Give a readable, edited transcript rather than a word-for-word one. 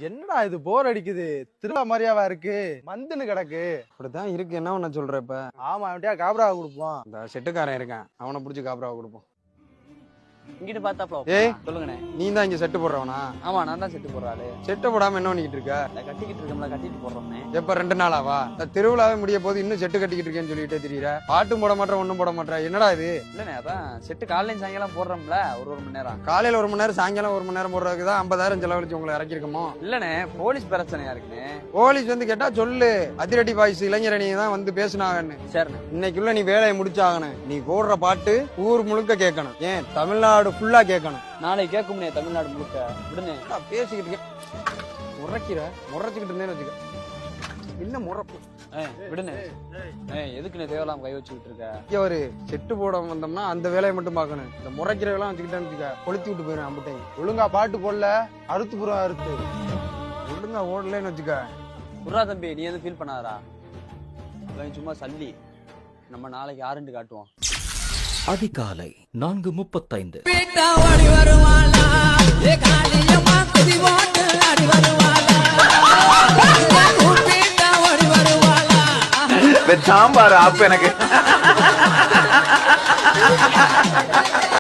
என்னடா இது போர் அடிக்குது, திருவிழா மாதிரியாவா இருக்கு, மந்துன்னு கிடக்கு. அப்படித்தான் இருக்கு. என்ன பண்ண சொல்ற? இப்ப ஆமா, அவன்கிட்ட காபராவை கொடுப்போம். இந்த செட்டுக்காரன் இருக்கான், அவனை பிடிச்சி காபராவை கொடுப்போம். இங்கிட்டு பார்த்தாப்ல ஏய் சொல்லுங்கண்ணே. நீ தான் இங்க செட்டு போடுறவனா? ஆமா, நான் தான் செட்டு போடுறாரு. செட்டை போடாம என்ன பண்ணிக்கிட்டு இருக்க? கட்டிக்கிட்டு இருக்கோம்ல, கட்டிட்டு போடுறோம்னே. எப்ப 2 நாளாவா? இந்த திருவிழாவே முடிய போது இன்னும் செட்டு கட்டிக்கிட்டு இருக்கேன்னு சொல்லிட்டே தெரியற. பாட்டும் போட மாட்டேன், ஒண்ணும் போட மாட்டேன். என்னடா இது? இல்லண்ணே, அதான் செட்டு காலையில சாயங்காலம் போடுறோம்ல, ஒரு மணி நேரம். காலையில 1 மணி நேரம், சாயங்காலம் 1 மணி நேரம் போடுறதுக்கு தான் 50,000 செலவழிச்சு உங்களை இறக்கிருக்கோமோ? இல்லண்ணே, போலீஸ் பிரச்சனையா இருக்குண்ணே. போலீஸ் வந்து கேட்டா சொல்லு, அதிரடி பாய்ஸ் இளைஞரணி தான் வந்து பேசினாங்கன்னு. சரிண்ணே. இன்னைக்குள்ள நீ வேலையை முடிச்சாகணும். நீ போடுற பாட்டு ஊர் முழுக்க கேட்கணும், ஏன் தமிழ்நாடு ஃபுல்லா கேட்கணும். நாளைக்கு கேட்கும்னே தமிழ்நாடு முழுக்க. விடுனே, பேசிக்கிட்டு இருக்கேன், முறைச்சுக்கிட்டு இருந்தேன்னு வச்சுக்க. என்ன முறப்பு? விடுனே. எதுக்குண்ணே தேவையில்லாம கை வச்சுக்கிட்டு இருக்க? இங்க ஒரு செட்டு போட வந்தோம்னா அந்த வேலையை மட்டும் பார்க்கணும். இந்த முறைக்கிற வேலை வச்சுக்கிட்டேன்னு வச்சுக்க, கொளுத்தி விட்டு போயிடும் அம்பட்டை. ஒழுங்கா பாட்டு போடல, அறுத்து புறம் அறுத்து. ஒழுங்கா ஓடலன்னு வச்சுக்க. புறா தம்பி, நீ எதுவும் ஃபீல் பண்ணாதடா. அவன் சும்மா சல்லி. நம்ம நாளைக்கு யாருன்னு காட்டுவோம். அதிகாலை 4:35. சாம்பார் ஆப் எனக்கு